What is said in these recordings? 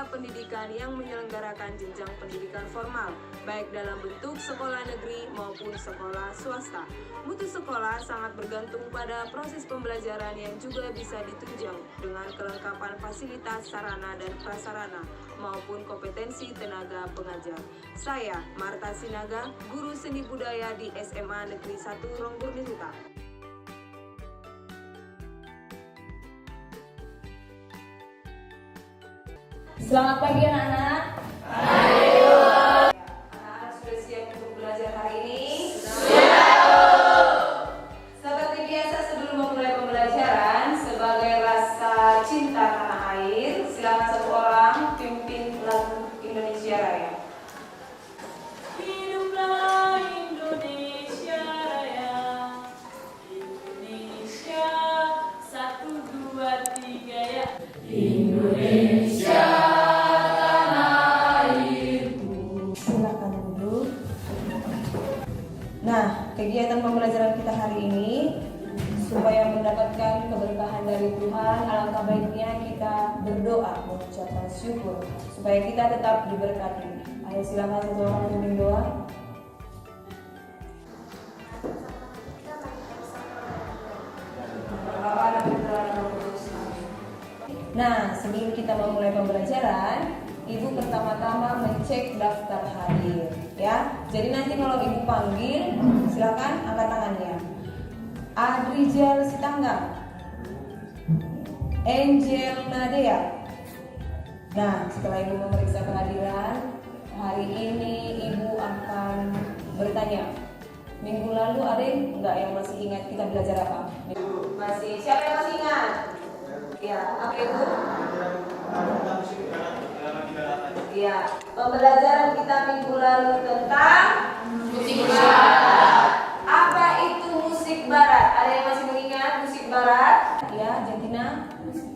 lembaga pendidikan yang menyelenggarakan jenjang pendidikan formal, baik dalam bentuk sekolah negeri maupun sekolah swasta. Mutu sekolah sangat bergantung pada proses pembelajaran yang juga bisa ditunjang dengan kelengkapan fasilitas sarana dan prasarana maupun kompetensi tenaga pengajar. Saya, Marta Sinaga, guru seni budaya di SMA Negeri 1 Ronggornisuta. Selamat pagi anak-anak. Ayo. Anak-anak sudah siap untuk belajar hari ini? Siap. Seperti biasa sebelum memulai pembelajaran, sebagai rasa cinta tanah air, silakan satu orang pimpin lagu Indonesia Raya. Hiduplah Indonesia Raya, Indonesia 1, 2, 3 ya. Indonesia tanah airku. Silakan duduk. Nah, kegiatan pembelajaran kita hari ini supaya mendapatkan keberkahan dari Tuhan, alangkah baiknya kita berdoa mengucapkan syukur supaya kita tetap diberkati. Ayo silakan satu orang pimpin doa. Nah, sebelum kita memulai pembelajaran, Ibu pertama-tama mengecek daftar hadir, ya. Jadi nanti kalau Ibu panggil, silakan angkat tangannya. Adrijel Sitanggang, Angel Nadia. Nah, setelah Ibu memeriksa kehadiran, hari ini Ibu akan bertanya. Minggu lalu ada enggak yang masih ingat kita belajar apa? Masih. Siapa yang masih ingat? Ya, apa itu? Ya, pembelajaran kita minggu lalu tentang musik barat. Apa itu musik barat? Ada yang masih mengingat musik barat? Ya, Jantina. Musik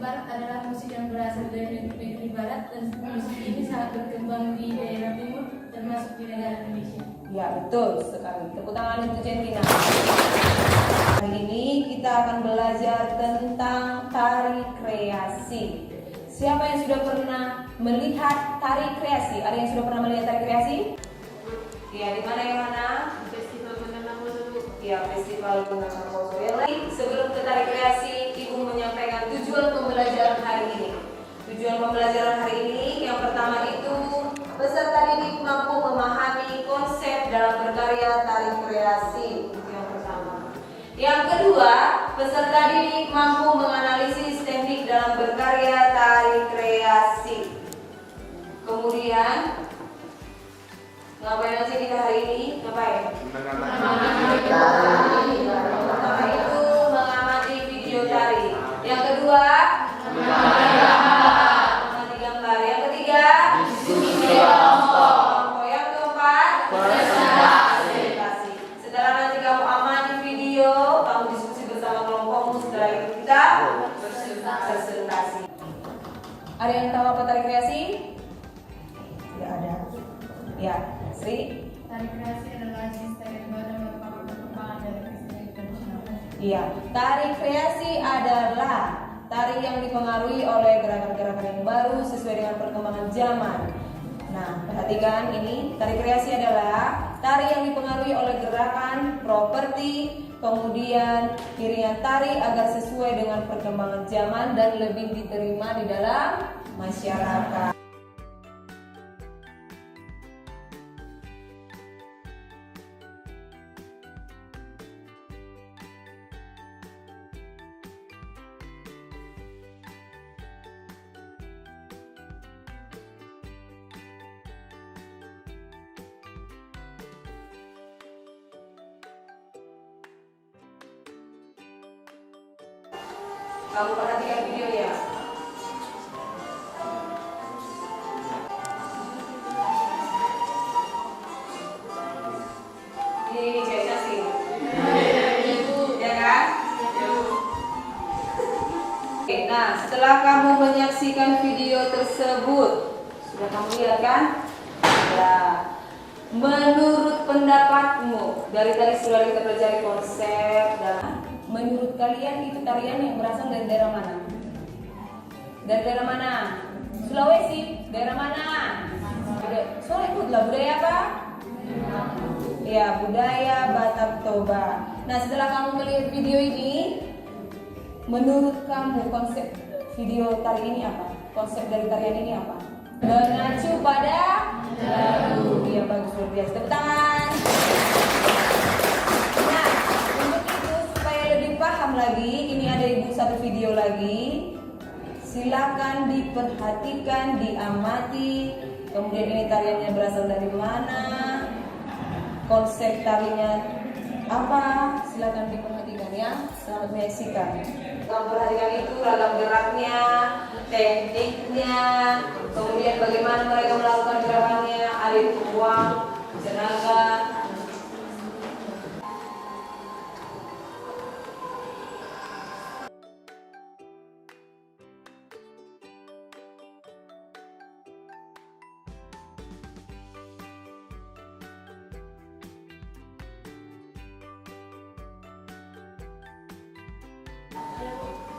barat adalah musik yang berasal dari negeri barat dan musik ini sangat berkembang di daerah timur termasuk di negara Indonesia. Ya, betul sekali. Tepuk tangan untuk Jantina. Hari ini kita akan belajar tentang tari kreasi. Siapa yang sudah pernah melihat tari kreasi? Ada yang sudah pernah melihat tari kreasi? Ya, di mana yang mana? Festival Benang Poso. Ya, Festival Benang Poso. Sebelum ke tari kreasi, Ibu menyampaikan tujuan pembelajaran hari ini. Tujuan pembelajaran hari ini yang pertama itu peserta didik mampu memahami konsep dalam berkarya tari kreasi. Itu yang pertama. Yang kedua, peserta didik mampu menganalisis teknik dalam berkarya tari kreasi. Kemudian, ngapain aja kita hari ini? Ngapain? Yang pertama itu mengamati video tari. Yang kedua, mengamati gambar. Yang ketiga, diskusi kelompok. Yang keempat, presentasi. Setelah nanti kamu amati video, kamu diskusi bersama kelompokmu. Setelah itu kita presentasi. Ada yang tahu apa tari kreasi? Tidak ada. Ya, Sri? Tari kreasi adalah jenis tari baru yang merupakan perkembangan dari kesenian tradisional. Iya, tari kreasi adalah tari yang dipengaruhi oleh gerakan-gerakan yang baru sesuai dengan perkembangan zaman. Nah, perhatikan ini, tari kreasi adalah tari yang dipengaruhi oleh gerakan, properti, kemudian iringan tari agar sesuai dengan perkembangan zaman dan lebih diterima di dalam masyarakat. Kamu perhatikan videonya. Ini cewek cantik. Ya kan? Oke, nah setelah kamu menyaksikan video tersebut, sudah kamu lihat kan? Ya. Menurut pendapatmu, dari tadi sudah kita pelajari konsep dan menurut kalian itu tarian yang berasal dari daerah mana? Dari daerah mana? Sulawesi, daerah mana? Soalnya ikutlah budaya apa? Ya, budaya Batak Toba. Nah, setelah kamu melihat video ini, menurut kamu konsep video tari ini apa? Konsep dari tarian ini apa? Mengacu pada lagu. Iya, bagus, luar biasa. Tepuk tangan. Nah, untuk itu supaya lebih paham lagi, ini ada ibu satu video lagi. Silakan diperhatikan, diamati. Kemudian ini tariannya berasal dari mana? Konsep tarinya apa? Silakan diperhatikan ya. Selamat menyaksikan. Kamu perhatikan itu ragam geraknya, tekniknya, kemudian bagaimana mereka melakukan gerakannya, ada uang, tenaga.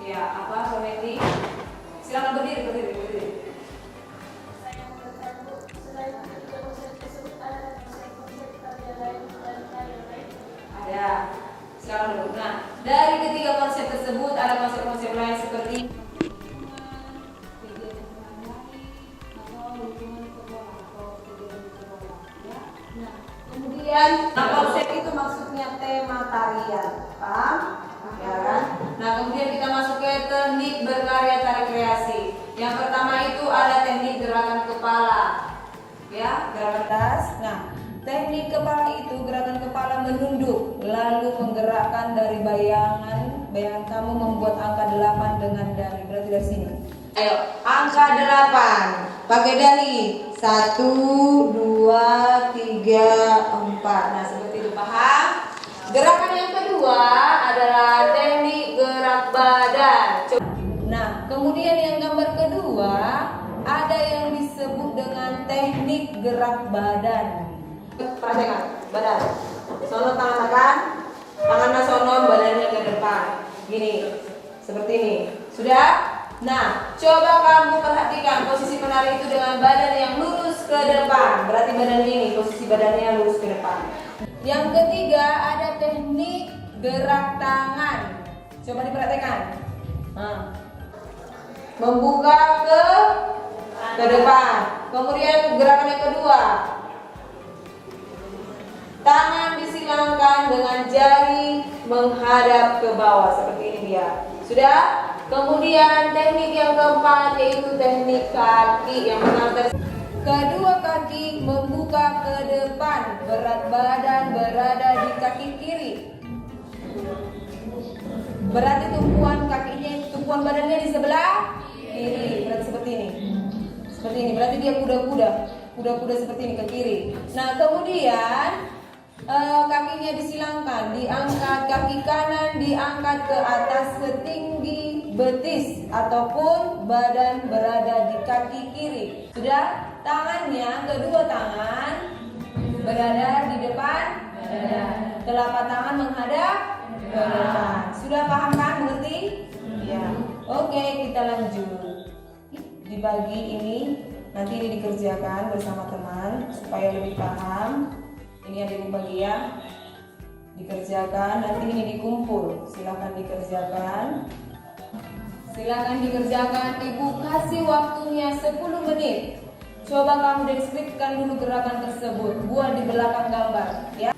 Ya, apa Somendi? Silakan berdiri. Ada. Silakan duduk. Nah, dari ketiga konsep tersebut ada konsep-konsep lain seperti kemudian konsep itu maksudnya tema tarian, paham? Ya kan? Nah, kemudian kita masuk ke teknik berkarya tari kreasi. Yang pertama itu ada teknik gerakan kepala. Ya, gerakan tas. Nah, teknik kepala itu gerakan kepala menunduk lalu menggerakkan dari bayangan kamu membuat angka 8 dengan dari. Berarti dari sini. Ayo, angka 8. Pakai dari 1 2 3 4. Nah, seperti itu, paham? Gerakan yang kedua adalah teknik gerak badan. Nah, kemudian yang gambar kedua ada yang disebut dengan teknik gerak badan. Perhatikan badan. Sono tangan tekan, tangannya sono, badannya ke depan. Gini, seperti ini. Sudah? Nah, coba kamu perhatikan posisi penari itu dengan badan yang lurus ke depan. Berarti badan ini, posisi badannya lurus ke depan. Yang ketiga ada teknik gerak tangan. Coba diperhatikan. Membuka ke depan. Kemudian gerakan yang kedua. Tangan disilangkan dengan jari menghadap ke bawah seperti ini dia. Sudah? Kemudian teknik yang keempat yaitu teknik kaki yang pertama tadi. Kedua kaki membuka ke depan, berat badan berada di kaki kiri. Berarti tumpuan badannya di sebelah kiri. Berarti seperti ini. Seperti ini. Berarti dia kuda-kuda seperti ini ke kiri. Nah, kemudian kakinya disilangkan, diangkat kaki kanan diangkat ke atas setinggi betis ataupun badan berada di kaki kiri. Sudah? Tangannya, kedua tangan berada di depan dada. Telapak tangan menghadap ke depan. Sudah paham kan? Mengerti? Ya. Oke, kita lanjut. Dibagi ini, nanti ini dikerjakan bersama teman supaya lebih paham. Ini ada dibagi ya. Dikerjakan, nanti ini dikumpul. Silakan dikerjakan. Ibu kasih waktunya 10 menit. Coba kamu deskripsikan dulu gerakan tersebut. Buat di belakang gambar ya.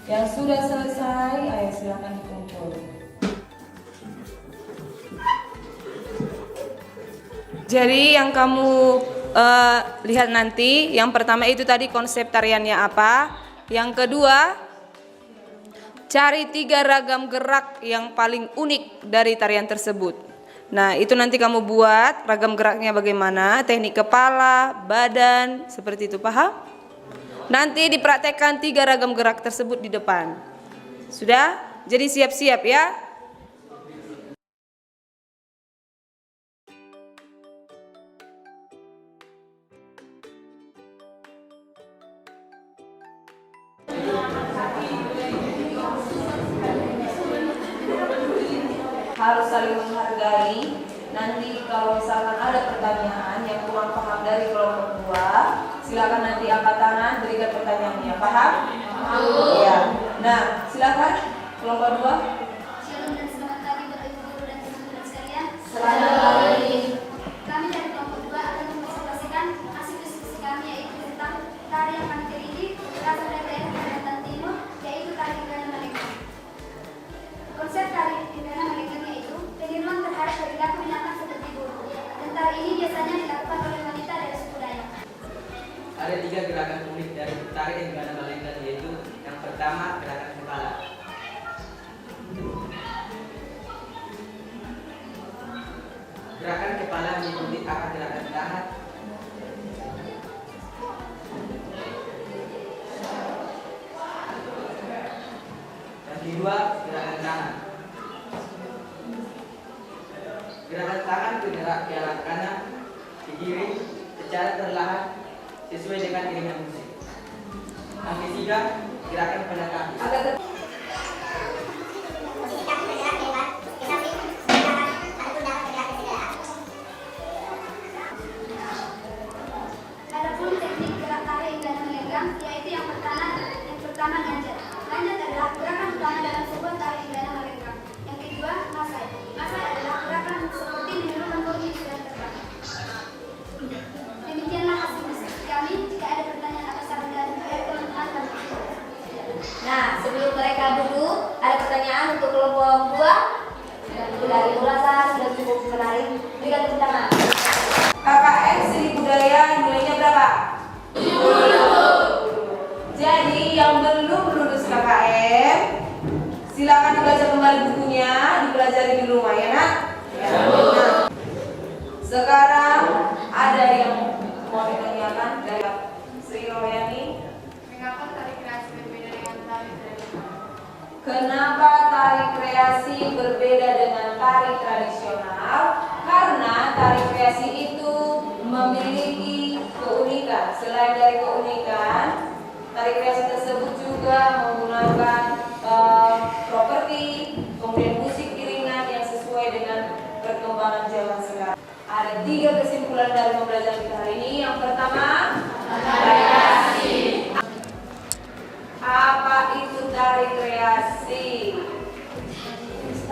Yang sudah selesai, ayo silakan dikumpul. Jadi yang kamu lihat nanti, yang pertama itu tadi konsep tariannya apa. Yang kedua, cari 3 ragam gerak yang paling unik dari tarian tersebut. Nah, itu nanti kamu buat ragam geraknya bagaimana, teknik kepala, badan, seperti itu, paham? Nanti dipraktekkan 3 ragam gerak tersebut di depan. Sudah? Jadi siap-siap ya. Harus saling menghargai nanti kalau misalkan ada pertanyaan yang kurang paham dari kelompok 2, silakan nanti angkat tangan berikan pertanyaannya. Paham? Iya. Nah, silakan kelompok 2. Shalom dan selamat pagi Bapak Ibu Guru dan teman-teman sekalian. Selamat pagi. Kami dari kelompok 2 akan mempresentasikan hasil diskusi kami yaitu tentang tari yang kami teliti berasal dari daerah Kalimantan Timur, yaitu tari Gegana Malenggang. Konsep tari Gegana Malenggang yaitu peniruan terhadap perilaku binatang seperti burung. Dan tari ini biasanya dilakukan oleh wanita dari suku Dayak. Ada 3 gerakan unik dari tari Gegana Malenggang, yaitu yang pertama gerakan kepala. Gerakan kepala mengikuti arah gerakan tangan. Yang kedua gerakan tangan. Gerakan tangan bergerak ke arah kanan, ke kiri secara perlahan sesuai dengan iringan musik. Yang ketiga gerakan pada kaki. Adapun teknik gerak tari Gegana Malenggang yaitu yang pertama ganjat. Ganjat adalah gerakan utama dalam sebuah tari Gegana Malenggang. Yang kedua masai. Masai adalah gerakan seperti menirukan burung yang sedang terbang. Demikianlah hasil diskusi kami. Jika ada pertanyaan atas saran dan teman-teman kami. Nah, sebelum mereka duduk, ada pertanyaan untuk kelompok 2. Dari merasa sudah cukup menarik, berikan tepuk tangan. KKN Seni Budaya nilainya berapa? 10. Jadi yang belum lulus KKN silakan dibaca kembali bukunya, dipelajari di rumah ya nak? Ya. Nah, sekarang ada yang mau ditanyakan dari Sri Royani. Mengapa tari kreasi berbeda dengan tari tradisional? Kenapa tari kreasi berbeda dengan tari tradisional? Karena tari kreasi itu memiliki keunikan. Selain dari keunikan, tari kreasi tersebut juga menggunakan properti, kemudian musik iringan yang sesuai dengan perkembangan zaman sekarang. Ada 3 kesimpulan dari pembelajaran kita hari ini. Yang pertama, tari kreasi. Apa itu tari kreasi?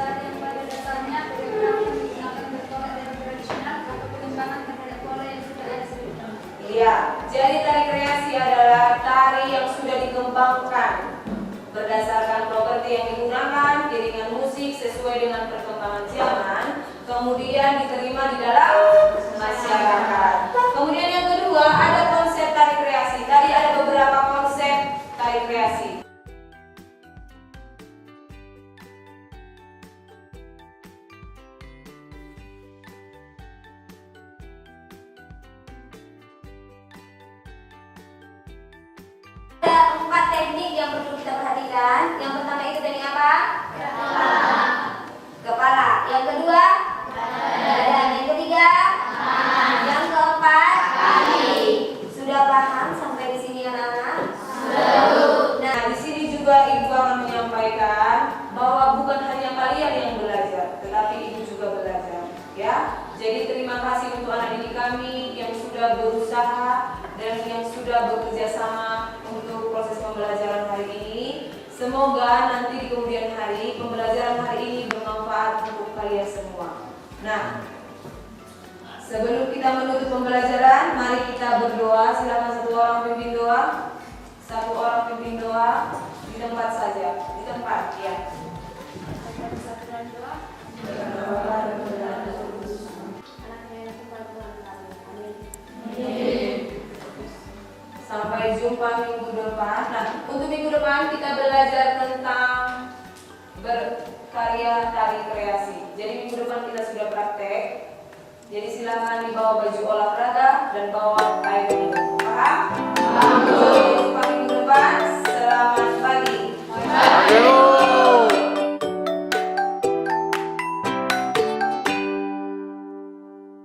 Tari yang pada dasarnya bergerak menggunakan bertolak dari tradisional atau pengembangan terhadap pola yang sudah ada sebelumnya. Iya, jadi tari kreasi adalah tari yang sudah dikembangkan berdasarkan properti yang digunakan, iringan musik sesuai dengan perkembangan zaman, kemudian diterima di dalam masyarakat. Kemudian yang kedua, ada konsep tari kreasi. Tadi ada beberapa konsep tari kreasi. Ada 4 teknik yang perlu kita perhatikan. Yang pertama itu teknik apa? Kepala. Yang kedua? Badan. Yang ketiga? Yang keempat? Kaki. Sudah paham sampai di sini anak-anak? Nah, di sini juga Ibu akan menyampaikan bahwa bukan hanya kalian yang belajar, tetapi Ibu juga belajar, ya. Jadi terima kasih untuk anak didik kami yang sudah berusaha dan yang sudah bekerja sama untuk proses pembelajaran hari ini. Semoga nanti di kemudian hari pembelajaran hari ini bermanfaat untuk kalian semua. Nah, sebelum kita menutup pembelajaran, mari kita berdoa. Silakan satu orang pimpin doa. Satu orang pimpin doa di tempat saja, di tempat ya. Sampai jumpa minggu depan. Nah, untuk minggu depan kita belajar tentang berkarya tari kreasi. Jadi minggu depan kita sudah praktek. Jadi silakan dibawa baju olahraga dan bawa air minum. Paham?